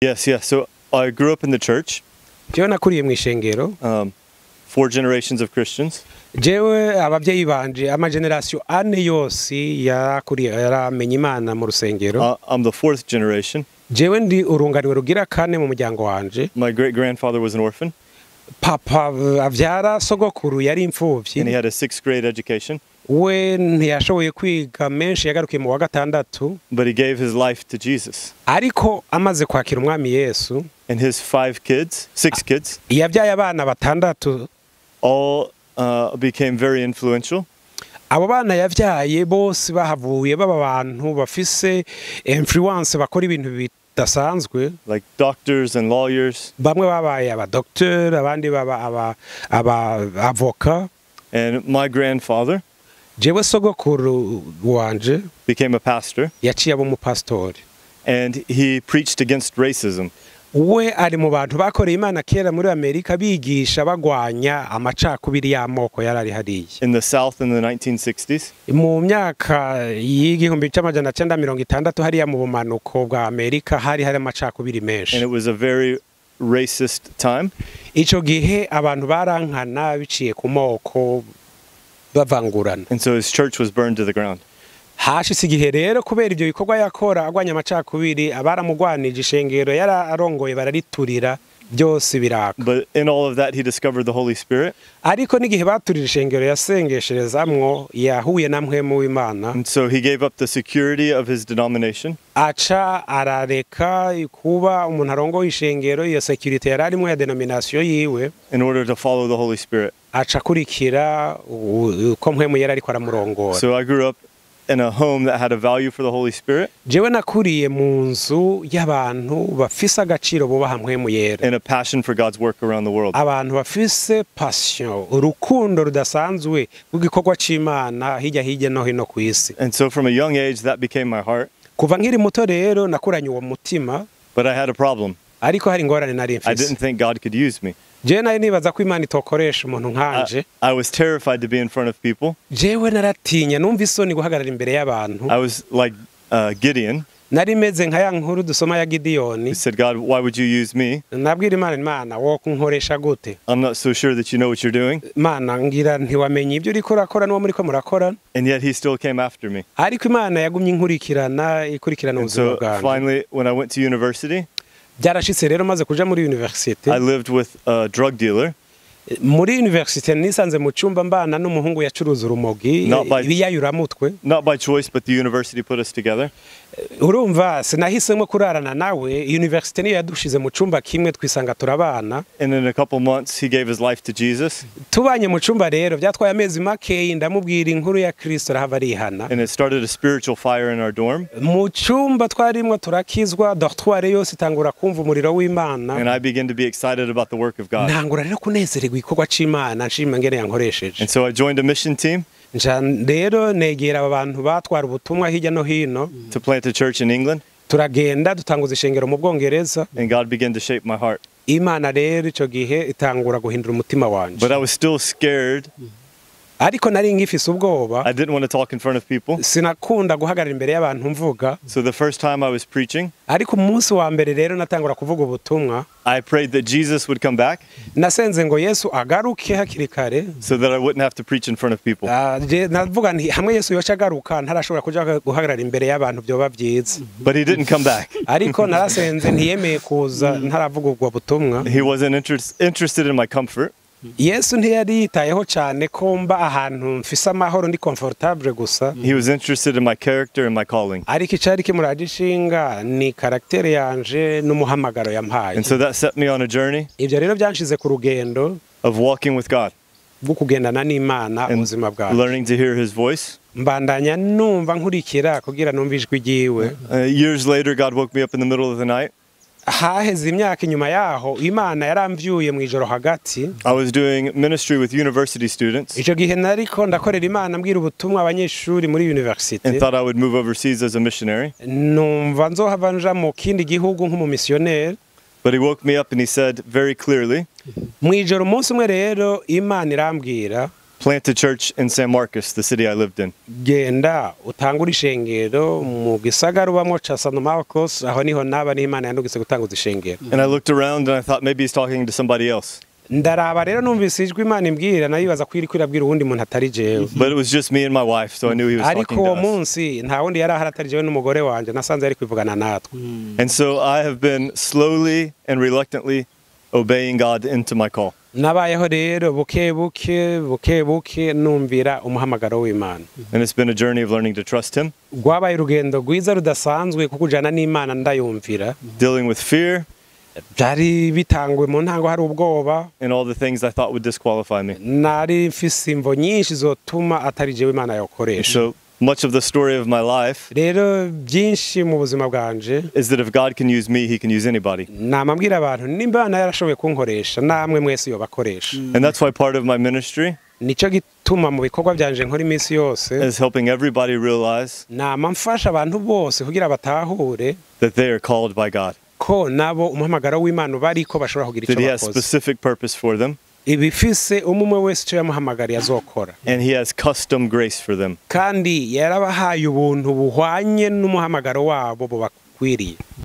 Yes. So I grew up in the church. Jewe nakuriye mu ishengero. 4 generations of Christians. Jewe abavyeyi banje amageneration ane yose yaramenye Imana mu rusengero. I'm the 4th generation. Jewe ndi urunganiwe rugira kane mu muryango wanje. My great grandfather was an orphan. Papa avyara sogokuru yari imfuvyi. And he had a 6th grade education. We ntiyashoboye kwiga menshi yagarukiye mu wa gatandatu. But he gave his life to Jesus. Ariko amaze kwakira umwami Yesu. And his 6 kids. Yavyaye abana batandatu. All became very influential. Abo bana yavyaye bose bahavuye baba abantu bafise influence bakora ibintu bidasanzwe, like doctors and lawyers. Bamwe babaye aba doctor, abandi baba aba avoka. And my grandfather, jewe sogokuru wanje, became a pastor. Yaciye abo mu pastori. And he preached against racism. We ari mu bantu bakoreye Imana kera muri Amerika bigisha bagwanya amacakubiri y'amoko yarari hariye. In the South in the 1960s. Mu myaka y'igihumbi c'amajana 1960 hariya mu bumanuko bwa Amerika hari amacakubiri menshi. And it was a very racist time. Ico gihe abantu barankana biciye ku moko bavangurana. And so his church was burned to the ground. Hashitse igihe rero kubera ivyo bikorwa yakora agwanya amacakubiri abaramugwanije ishengero yararongoye barariturira byose biraka. But in all of that he discovered the Holy Spirit. Ariko n'igihe baturira ishengero yasengesherezamwo yahuye na mpwemu w'Imana. And so he gave up the security of his denomination. Aca arareka kuba umuntu arongoye ishengero iyo security yararimo ya denomination yiwe. In order to follow the Holy Spirit. Aca kurikira ko mpwemu yari ariko aramurongora. So I grew up in a home that had a value for the Holy Spirit. Jewe nakuriye mu nzu y'abantu bafise agaciro bubaha mpwemu yera. And a passion for God's work around the world. Abantu bafise passion, urukundo rudasanzwe rw'igikorwa c'Imana hirya no hino ku isi. And so from a young age that became my heart. Kuva nkiri muto rero nakuranye uwo mutima. But I had a problem. Ariko hari ingorane nari mfise. I didn't think God could use me. Jewe nari nibaza ko Imana itokoresha umuntu nkanje. I was terrified to be in front of people. Jewe naratinya numva isoni guhagarara imbere y'abantu. I was like Gideon. Nari meze nka ya nkuru dusoma ya Gideyoni. He said, God, why would you use me? Nabwira Imana wo kunkoresha gute? I'm not so sure that you know what you're doing. Imana ngira ntiwamenye ibyo uriko urakora n'uwo muriko murakora. And yet he still came after me. Ariko Imana yagumye inkurikirana ubuzima bwanjye. So finally when I went to university, byarashitse rero maze kuja muri university. I lived with a drug dealer. Muri university nisanze mu cyumba mbana n'umuhungu yacuruza urumogi ibiyayuramutwe. Not by choice, but the university put us together. Urumva sinahisemo kurarana nawe, university niyo yadushize mu cyumba kimwe twisanga turabana. And in a couple months he gave his life to Jesus. Tubanye mu cyumba rero byatwaye amezi make ndamubwira inkuru ya Kristo rahava rihana. And it started a spiritual fire in our dorm. Mu cyumba twarimwo turakizwa, dortoir yose itangura kumva umuriro w'Imana. And I began to be excited about the work of God. Ntangura rero kunezererwa igikorwa c'Imana nshima ngene yankoresheje. And so I joined a mission team. Rero negera abantu batwara ubutumwa hirya no hino. To plant a church in England. Turagenda dutanguza ishengero mu Bwongereza. And God began to shape my heart. Imana rero ico gihe itangura guhindura umutima wanje. But I was still scared. Ariko nari ngifise ubwoba. I didn't want to talk in front of people. Sinakunda guhagarara imbere y'abantu mvuga. So the first time I was preaching, ariko umunsi wa mbere rero natangura kuvuga ubutumwa. I prayed that Jesus would come back. Nasenze ngo Yesu agaruke hakiri kare. So that I wouldn't have to preach in front of people. Navuga nti hamwe Yesu yoca agaruka ntarashobora kuja guhagarara imbere y'abantu byoba byiza. But he didn't come back. Ariko narasenze ntiyemeye kuza ntaravuga ubwo butumwa. He wasn't interested in my comfort. Yesu ntiyari yitayeho cyane ko mba ahantu mfise amahoro ndi comfortable gusa. He was interested in my character and my calling. Ariko icari kimuragishinga ni karaktere yanje n'umuhamagaro yampaye. And so that set me on a journey. Ibyo rero byanshize ku rugendo of walking with God. Bwo kugendana n'Imana ubuzima bwawe. Learning to hear his voice. Mbandanya numva nkurikira kugira numva ijwi ryiwe. Years later God woke me up in the middle of the night. Haheze imyaka inyuma yaho Imana yaramvyuye mu ijoro hagati. I was doing ministry with university students. Ico gihe nariko ndakorera Imana mbwira ubutumwa abanyeshuri muri university. And thought I would move overseas as a missionary. Numva nzohava nja mu kindi gihugu nk'umumissionnaire. But he woke me up and he said very clearly, mu ijoro umunsi umwe rero Imana irambwira, plant a church in San Marcos, the city I lived in. genda utangura ishengero mu gisagara ubamwo ca San Marcos, aho niho naba n'Imana yandugise gutanguza ishengero. And I looked around and I thought maybe he's talking to somebody else. Ndaraba rero numvise ijwi Imana imbwira, nayibaza ko iri kwirabwira uwundi muntu atari jewe. But it was just me and my wife, so I knew he was Ariko talking to uwo us. munsi nta wundi yari ahari atari jewe n'umugore wanje, nasanze ari kwivugana natwe. And so I have been slowly and reluctantly obeying God into my call. Nabayeho rero buke buke numvira umuhamagaro w'Imana. And it's been a journey of learning to trust him, Rwabaye urugendo rwiza rudasanzwe kuko ujana n'Imana ndayumvira. dealing with fear Byari bitangwe mu ntango hari ubwoba, and all the things I thought would disqualify me. nari mfise imvo nyinshi zotuma atari jewe Imana yokoresha. So much of the story of my life Rero byinshi mu buzima bwanje is that if God can use me, he can use anybody. namambwira abantu nimba Imana yarashoboye kunkoresha namwe mwese yobakoresha. And that's why part of my ministry Nico gituma mu bikorwa byanje nkora iminsi yose is helping everybody realize nama mfasha abantu bose kugira batahure that they are called by God, ko nabo umuhamagaro w'Imana bariko bashobora kugira that ico he has bakoze. specific purpose for them, Ibifise umwe wese ico yamuhamagariye azokora. and he has custom grace for them. Kandi yarabahaye ubuntu buhwanye n'umuhamagaro wabo bo bakwiriye.